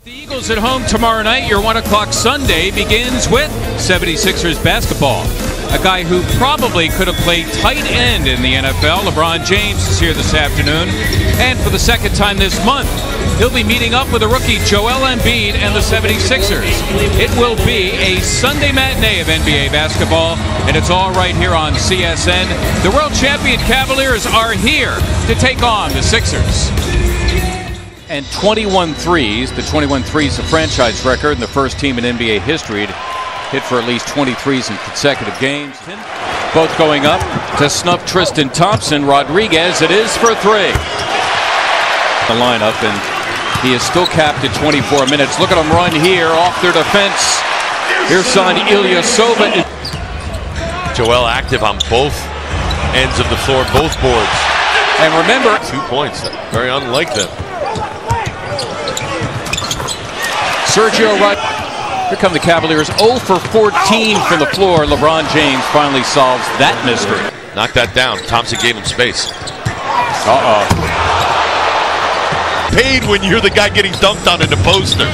With the Eagles at home tomorrow night, your 1 o'clock Sunday begins with 76ers basketball. A guy who probably could have played tight end in the NFL, LeBron James, is here this afternoon. And for the second time this month, he'll be meeting up with a rookie, Joel Embiid, and the 76ers. It will be a Sunday matinee of NBA basketball, and it's all right here on CSN. The world champion Cavaliers are here to take on the Sixers. And 21 threes. The 21 threes, a franchise record, and the first team in NBA history to hit for at least 20 threes in consecutive games. Both going up to snuff Tristan Thompson. Rodriguez, it is for three. The lineup, and he is still capped at 24 minutes. Look at him run here off their defense. Here's son Ilyasova. Joel active on both ends of the floor, both boards. And remember, 2 points, very unlike them. Sergio Here come the Cavaliers, 0 for 14 from the floor. LeBron James finally solves that mystery. Knock that down. Thompson gave him space. Paid when you're the guy getting dunked on in the poster.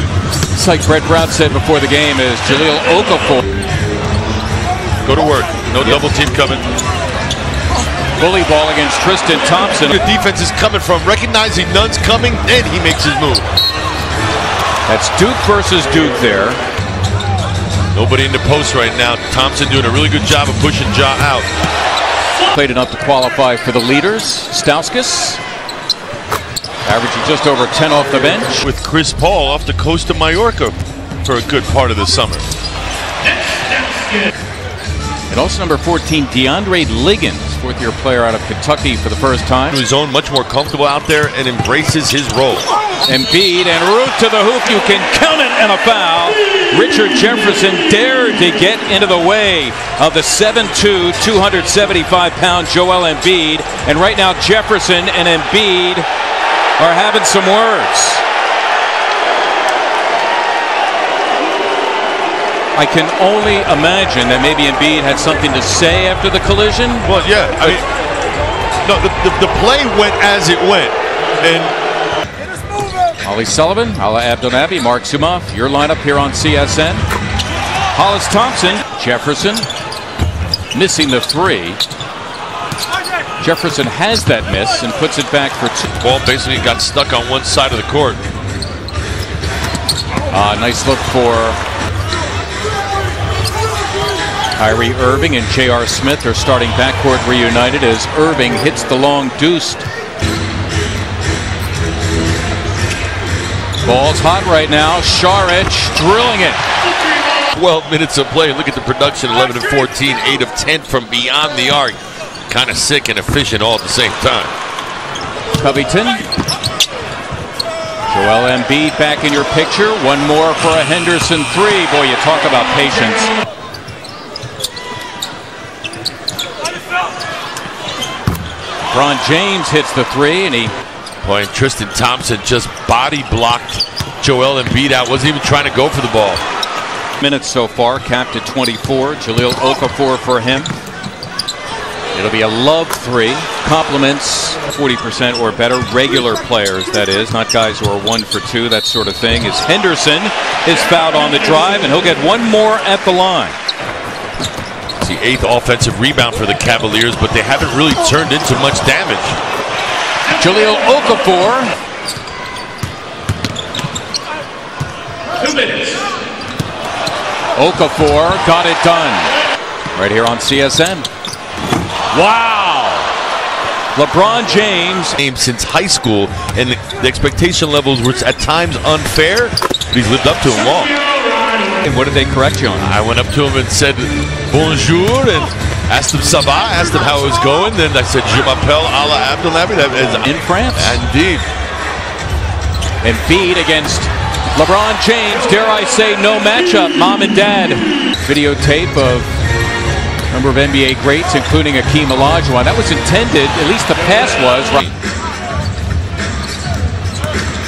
It's like Brett Brown said before the game, is Jahlil Okafor. Go to work. No double team coming. Bully ball against Tristan Thompson. The defense is coming from recognizing none's coming, then he makes his move. That's Duke versus Duke there. Nobody in the post right now. Thompson doing a really good job of pushing Ja out. Played enough to qualify for the leaders. Stauskas averaging just over 10 off the bench. With Chris Paul off the coast of Mallorca for a good part of the summer. And also number 14, DeAndre Liggins, fourth-year player out of Kentucky for the first time. His own, much more comfortable out there and embraces his role. Embiid and root to the hoop. You can count it, and a foul. Richard Jefferson dared to get into the way of the 7'2", 275-pound Joel Embiid. And right now Jefferson and Embiid are having some words. I can only imagine that maybe Embiid had something to say after the collision. Well, yeah. I mean, no, the play went as it went. And Ollie Sullivan, Ala Abdelnaby, Mark Sumoff, your lineup here on CSN. Hollis Thompson, Jefferson, missing the three. Jefferson has that miss and puts it back for two. Ball basically got stuck on one side of the court. Nice look for Kyrie Irving and J.R. Smith are starting backcourt reunited as Irving hits the long deuce. Ball's hot right now. Saric drilling it. 12 minutes of play. Look at the production, 11 and 14, 8 of 10 from beyond the arc. Kind of sick and efficient all at the same time. Covington. Joel Embiid back in your picture. One more for a Henderson three. Boy, you talk about patience. LeBron James hits the three, and Boy, and Tristan Thompson just body blocked Joel Embiid out. Wasn't even trying to go for the ball. Minutes so far, capped at 24. Jahlil Okafor for him. It'll be a love three. Compliments 40% or better. Regular players, that is, not guys who are 1 for 2, that sort of thing. As Henderson is fouled on the drive, and he'll get one more at the line. It's the 8th offensive rebound for the Cavaliers, but they haven't really turned into much damage. Jahlil Okafor. 2 minutes. Okafor got it done. Right here on CSN. Wow! LeBron James. Since high school, and the expectation levels were at times unfair, but he's lived up to them all. And what did they correct you on? I went up to him and said bonjour and asked him ça va, asked him how it was going. Then I said je m'appelle Ala Abdelnaby. That is in France. Indeed. Embiid against LeBron James. Dare I say no matchup. Mom and dad. Videotape of a number of NBA greats, including Hakeem Olajuwon. That was intended, at least the pass was. Right.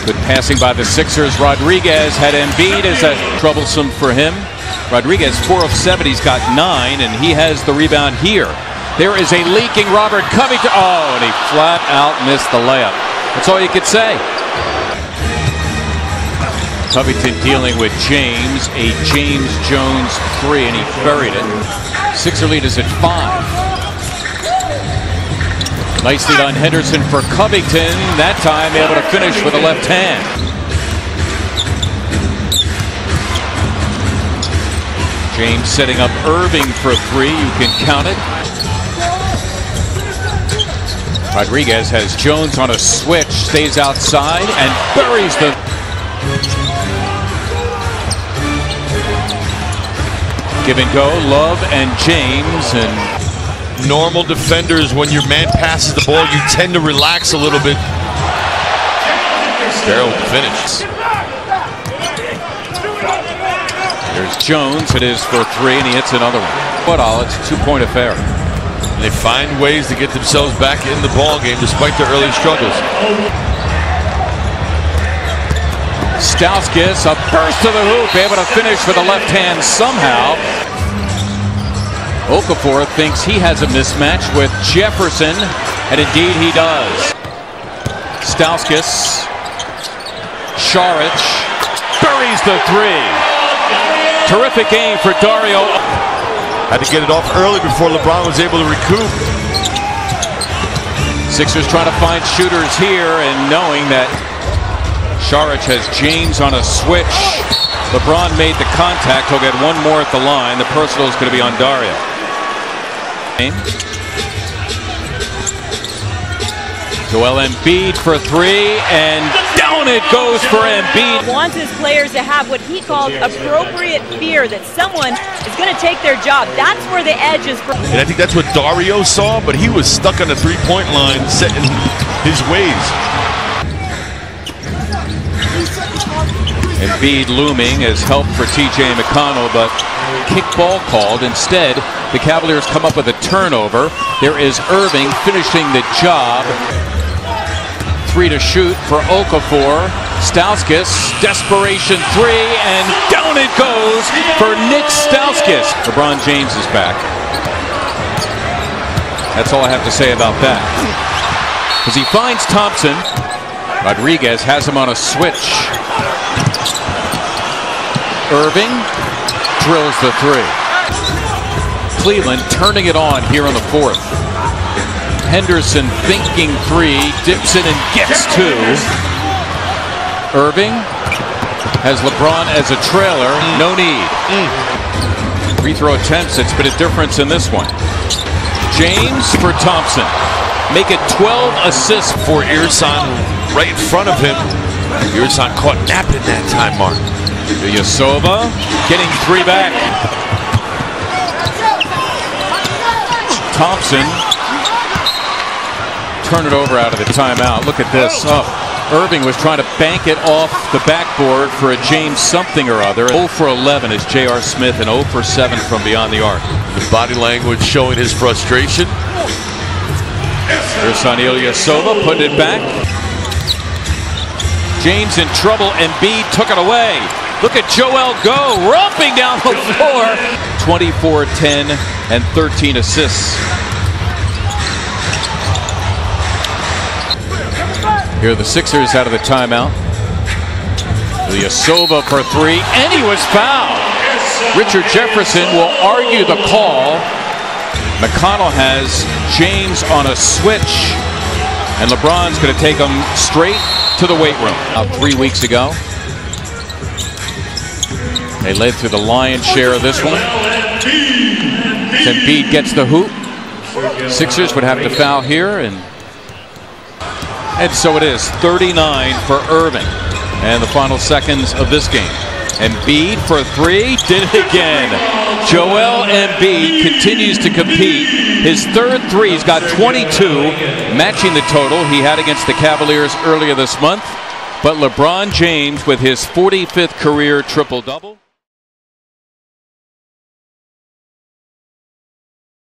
Good passing by the Sixers. Rodriguez had Embiid as a troublesome for him. Rodriguez 4 of 7. He's got 9, and he has the rebound here. There is a leaking Robert Covington. Oh, and he flat out missed the layup. That's all you could say. Covington dealing with James. A James Jones 3, and he buried it. Sixer lead is at 5. Nice lead on Henderson for Covington. That time able to finish with a left hand. James setting up Irving for 3. You can count it. Rodriguez has Jones on a switch. Stays outside and buries the... Give and go. Love and James. And normal defenders, when your man passes the ball, you tend to relax a little bit. Barrel with the finish. There's Jones. It is for 3, and he hits another one. But all, it's a 2-point affair. And they find ways to get themselves back in the ball game despite their early struggles. Stauskas, a burst to the hoop, able to finish with a left hand somehow. Okafor thinks he has a mismatch with Jefferson, and indeed he does. Stauskas, Saric, buries the 3. Terrific game for Dario. Had to get it off early before LeBron was able to recoup. Sixers trying to find shooters here, and knowing that Saric has James on a switch. LeBron made the contact. He'll get one more at the line. The personal is going to be on Dario. Joel Embiid for 3, and down it goes for Embiid. He wants his players to have what he called appropriate fear that someone is going to take their job. That's where the edge is. And I think that's what Dario saw, but he was stuck on the three-point line, setting his ways. Embiid looming as help for T.J. McConnell, but kickball called. Instead, the Cavaliers come up with a turnover. There is Irving finishing the job. 3 to shoot for Okafor. Stauskas, desperation 3, and down it goes for Nick Stauskas. LeBron James is back. That's all I have to say about that. As he finds Thompson, Rodriguez has him on a switch. Irving drills the 3. Cleveland turning it on here in the 4th. Henderson thinking 3, dips in and gets 2. Irving has LeBron as a trailer. No need. Free throw attempts. It's been a difference in this one. James for Thompson. Make it 12 assists for Irsan right in front of him. Irsan caught napping that time, Mark. Yasova getting 3 back. Thompson turn it over out of the timeout. Look at this. Oh, Irving was trying to bank it off the backboard for a James something or other. 0 for 11 is J.R. Smith, and 0 for 7 from beyond the arc. The body language showing his frustration. There's Ilyasova putting it back. James in trouble. Embiid took it away. Look at Joel go, romping down the floor. 24, 10, and 13 assists. Here are the Sixers out of the timeout. Ilyasova for 3, and he was fouled. Richard Jefferson will argue the call. McConnell has James on a switch, and LeBron's going to take him straight to the weight room. 3 weeks ago, they led through the lion's share of this one. Embiid gets the hoop. Sixers would have to foul here, and so it is. 39 for Irving, and the final seconds of this game. Embiid for 3, did it again. Joel Embiid continues to compete. His 3rd 3, he's got 22, matching the total he had against the Cavaliers earlier this month. But LeBron James with his 45th career triple-double.